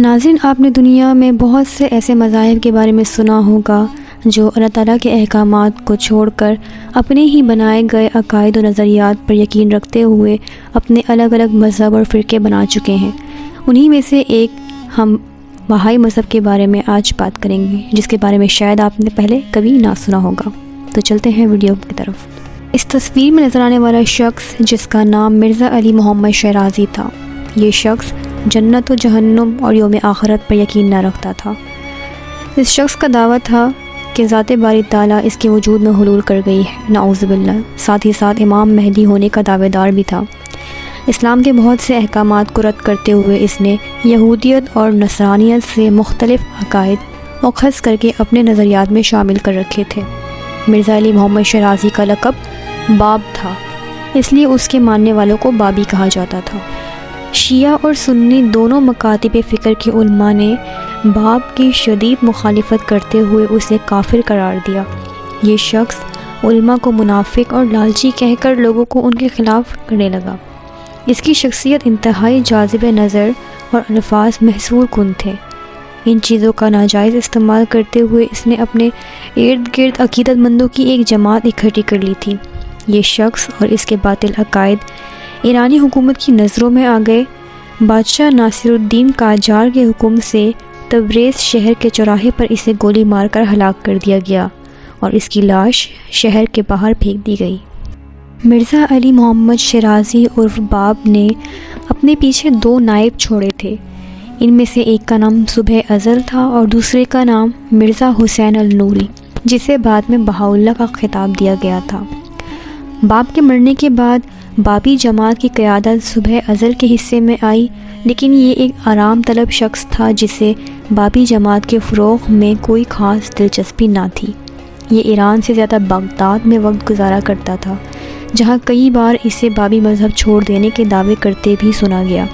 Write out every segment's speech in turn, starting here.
ناظرین، آپ نے دنیا میں بہت سے ایسے مذاہب کے بارے میں سنا ہوگا جو اللہ تعالیٰ کے احکامات کو چھوڑ کر اپنے ہی بنائے گئے عقائد و نظریات پر یقین رکھتے ہوئے اپنے الگ الگ مذہب اور فرقے بنا چکے ہیں۔ انہی میں سے ایک ہم بہائی مذہب کے بارے میں آج بات کریں گے، جس کے بارے میں شاید آپ نے پہلے کبھی نہ سنا ہوگا۔ تو چلتے ہیں ویڈیو کی طرف۔ اس تصویر میں نظر آنے والا شخص جس کا نام مرزا علی محمد شیرازی تھا، یہ شخص جنت و جہنم اور یوم آخرت پر یقین نہ رکھتا تھا۔ اس شخص کا دعویٰ تھا کہ ذات باری تعالیٰ اس کے وجود میں حلول کر گئی ہے، نعوذ باللہ۔ ساتھ ہی ساتھ امام مہدی ہونے کا دعوے دار بھی تھا۔ اسلام کے بہت سے احکامات کو رد کرتے ہوئے اس نے یہودیت اور نصرانیت سے مختلف عقائد اخذ کر کے اپنے نظریات میں شامل کر رکھے تھے۔ مرزا علی محمد شیرازی کا لقب باب تھا، اس لیے اس کے ماننے والوں کو بابی کہا جاتا تھا۔ شیعہ اور سنی دونوں مکاتب فکر کے علماء نے باب کی شدید مخالفت کرتے ہوئے اسے کافر قرار دیا۔ یہ شخص علماء کو منافق اور لالچی کہہ کر لوگوں کو ان کے خلاف کرنے لگا۔ اس کی شخصیت انتہائی جاذب نظر اور الفاظ محصور کن تھے۔ ان چیزوں کا ناجائز استعمال کرتے ہوئے اس نے اپنے ارد گرد عقیدت مندوں کی ایک جماعت اکٹھی کر لی تھی۔ یہ شخص اور اس کے باطل عقائد ایرانی حکومت کی نظروں میں آ گئے۔ بادشاہ ناصر الدین قاجار کے حکم سے تبریز شہر کے چوراہے پر اسے گولی مار کر ہلاک کر دیا گیا اور اس کی لاش شہر کے باہر پھینک دی گئی۔ مرزا علی محمد شیرازی عرف باب نے اپنے پیچھے 2 نائب چھوڑے تھے۔ ان میں سے ایک کا نام صبح ازل تھا اور دوسرے کا نام مرزا حسین النوری، جسے بعد میں بہاءاللہ کا خطاب دیا گیا تھا۔ باب کے مرنے کے بعد بابی جماعت کی قیادت صبح ازل کے حصے میں آئی، لیکن یہ ایک آرام طلب شخص تھا جسے بابی جماعت کے فروغ میں کوئی خاص دلچسپی نہ تھی۔ یہ ایران سے زیادہ بغداد میں وقت گزارا کرتا تھا، جہاں کئی بار اسے بابی مذہب چھوڑ دینے کے دعوے کرتے بھی سنا گیا۔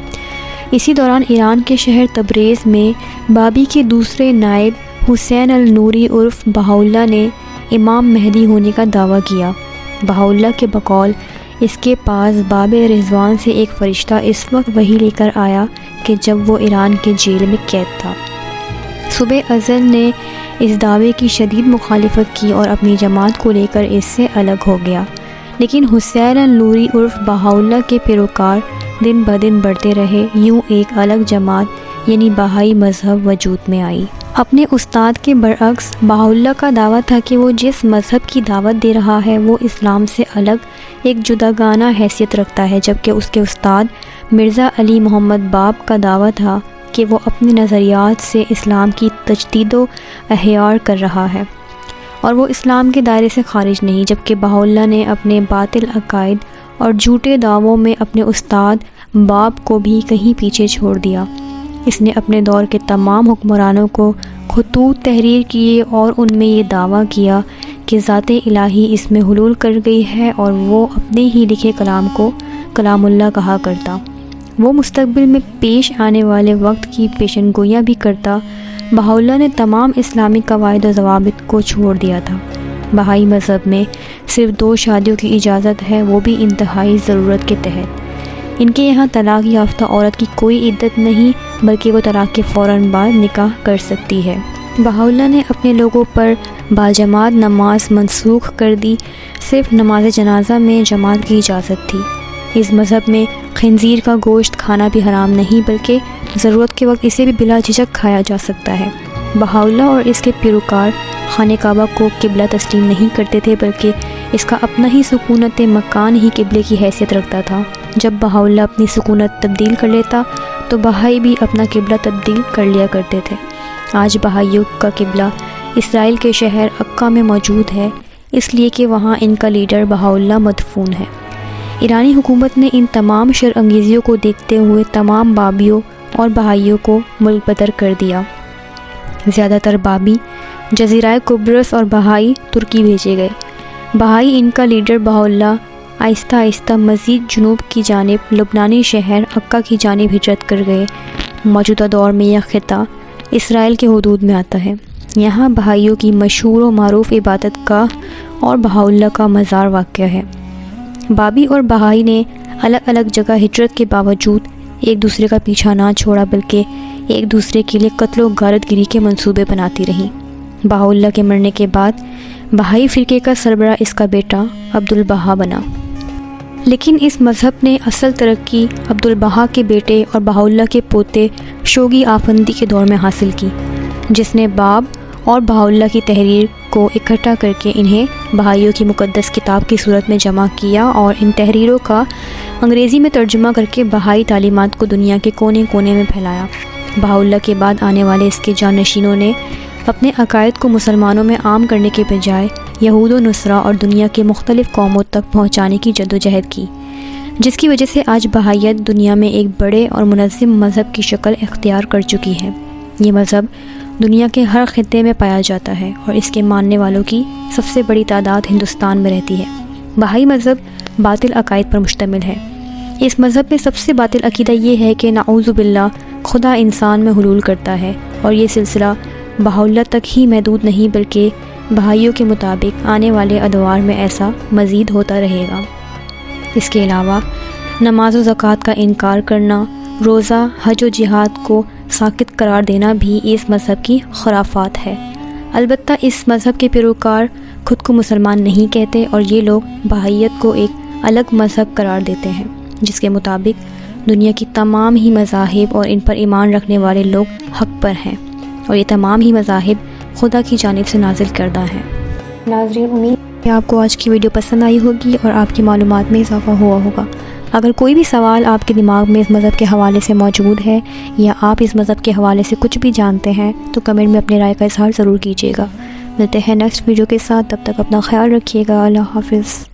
اسی دوران ایران کے شہر تبریز میں بابی کے دوسرے نائب حسین النوری عرف بہاءاللہ نے امام مہدی ہونے کا دعویٰ کیا۔ بہاءاللہ کے بقول اس کے پاس باب رضوان سے ایک فرشتہ اس وقت وحی لے کر آیا کہ جب وہ ایران کے جیل میں قید تھا۔ صبح ازل نے اس دعوے کی شدید مخالفت کی اور اپنی جماعت کو لے کر اس سے الگ ہو گیا، لیکن حسین النوری عرف بہاءاللہ کے پیروکار دن بدن بڑھتے رہے۔ یوں ایک الگ جماعت یعنی بہائی مذہب وجود میں آئی۔ اپنے استاد کے برعکس بہاءاللہ کا دعویٰ تھا کہ وہ جس مذہب کی دعوت دے رہا ہے وہ اسلام سے الگ ایک جداگانہ حیثیت رکھتا ہے، جبکہ اس کے استاد مرزا علی محمد باب کا دعویٰ تھا کہ وہ اپنے نظریات سے اسلام کی تجدید و احیاء کر رہا ہے اور وہ اسلام کے دائرے سے خارج نہیں، جبکہ بہاءاللہ نے اپنے باطل عقائد اور جھوٹے دعووں میں اپنے استاد باب کو بھی کہیں پیچھے چھوڑ دیا۔ اس نے اپنے دور کے تمام حکمرانوں کو خطوط تحریر کیے اور ان میں یہ دعویٰ کیا کہ ذات الہی اس میں حلول کر گئی ہے اور وہ اپنے ہی لکھے کلام کو کلام اللہ کہا کرتا۔ وہ مستقبل میں پیش آنے والے وقت کی پیشن گوئیاں بھی کرتا۔ بہاءاللہ نے تمام اسلامی قواعد و ضوابط کو چھوڑ دیا تھا۔ بہائی مذہب میں صرف 2 شادیوں کی اجازت ہے، وہ بھی انتہائی ضرورت کے تحت۔ ان کے یہاں طلاق یافتہ عورت کی کوئی عدت نہیں، بلکہ وہ طلاق کے فوراً بعد نکاح کر سکتی ہے۔ بہاءاللہ نے اپنے لوگوں پر باجماعت نماز منسوخ کر دی، صرف نماز جنازہ میں جماعت کی اجازت تھی۔ اس مذہب میں خنزیر کا گوشت کھانا بھی حرام نہیں، بلکہ ضرورت کے وقت اسے بھی بلا جھجک کھایا جا سکتا ہے۔ بہاءاللہ اور اس کے پیروکار خانہ کعبہ کو قبلہ تسلیم نہیں کرتے تھے، بلکہ اس کا اپنا ہی سکونت مکان ہی قبلے کی حیثیت رکھتا تھا۔ جب بہاءاللہ اپنی سکونت تبدیل کر لیتا تو بہائی بھی اپنا قبلہ تبدیل کر لیا کرتے تھے۔ آج بہائیوں کا قبلہ اسرائیل کے شہر عکا میں موجود ہے، اس لیے کہ وہاں ان کا لیڈر بہاءاللہ مدفون ہے۔ ایرانی حکومت نے ان تمام شر انگیزیوں کو دیکھتے ہوئے تمام بابیوں اور بہائیوں کو ملک بدر کر دیا۔ زیادہ تر بابی جزیرہ قبرص اور بہائی ترکی بھیجے گئے۔ بہائی ان کا لیڈر بہاءاللہ آہستہ آہستہ مزید جنوب کی جانب لبنانی شہر عکا کی جانب ہجرت کر گئے۔ موجودہ دور میں یہ خطہ اسرائیل کے حدود میں آتا ہے۔ یہاں بہائیوں کی مشہور و معروف عبادت گاہ اور بہاءاللہ کا مزار واقع ہے۔ بابی اور بہائی نے الگ الگ جگہ ہجرت کے باوجود ایک دوسرے کا پیچھا نہ چھوڑا، بلکہ ایک دوسرے کے لیے قتل و غارت گری کے منصوبے بناتی رہیں۔ بہاءاللہ کے مرنے کے بعد بہائی فرقے کا سربراہ اس کا بیٹا عبدالبہا بنا، لیکن اس مذہب نے اصل ترقی عبدالبہا کے بیٹے اور بہاءاللہ کے پوتے شوقی آفندی کے دور میں حاصل کی، جس نے باب اور بہاءاللہ کی تحریر کو اکٹھا کر کے انہیں بہائیوں کی مقدس کتاب کی صورت میں جمع کیا اور ان تحریروں کا انگریزی میں ترجمہ کر کے بہائی تعلیمات کو دنیا کے کونے کونے میں پھیلایا۔ بہاءاللہ کے بعد آنے والے اس کے جانشینوں نے اپنے عقائد کو مسلمانوں میں عام کرنے کے بجائے یہود و نصارہ اور دنیا کے مختلف قوموں تک پہنچانے کی جدوجہد کی، جس کی وجہ سے آج بہائیت دنیا میں ایک بڑے اور منظم مذہب کی شکل اختیار کر چکی ہے۔ یہ مذہب دنیا کے ہر خطے میں پایا جاتا ہے اور اس کے ماننے والوں کی سب سے بڑی تعداد ہندوستان میں رہتی ہے۔ بہائی مذہب باطل عقائد پر مشتمل ہے۔ اس مذہب میں سب سے باطل عقیدہ یہ ہے کہ نعوذ باللہ خدا انسان میں حلول کرتا ہے، اور یہ سلسلہ بہاءاللہ تک ہی محدود نہیں بلکہ بہائیوں کے مطابق آنے والے ادوار میں ایسا مزید ہوتا رہے گا۔ اس کے علاوہ نماز و زکوٰۃ کا انکار کرنا، روزہ، حج و جہاد کو ساقط قرار دینا بھی اس مذہب کی خرافات ہے۔ البتہ اس مذہب کے پیروکار خود کو مسلمان نہیں کہتے اور یہ لوگ بہائیت کو ایک الگ مذہب قرار دیتے ہیں، جس کے مطابق دنیا کی تمام ہی مذاہب اور ان پر ایمان رکھنے والے لوگ حق پر ہیں، اور یہ تمام ہی مذاہب خدا کی جانب سے نازل کردہ ہیں۔ ناظرین، امید ہے کہ آپ کو آج کی ویڈیو پسند آئی ہوگی اور آپ کی معلومات میں اضافہ ہوا ہوگا۔ اگر کوئی بھی سوال آپ کے دماغ میں اس مذہب کے حوالے سے موجود ہے یا آپ اس مذہب کے حوالے سے کچھ بھی جانتے ہیں تو کمنٹ میں اپنی رائے کا اظہار ضرور کیجیے گا۔ ملتے ہیں نیکسٹ ویڈیو کے ساتھ، تب تک اپنا خیال رکھیے گا۔ اللہ حافظ۔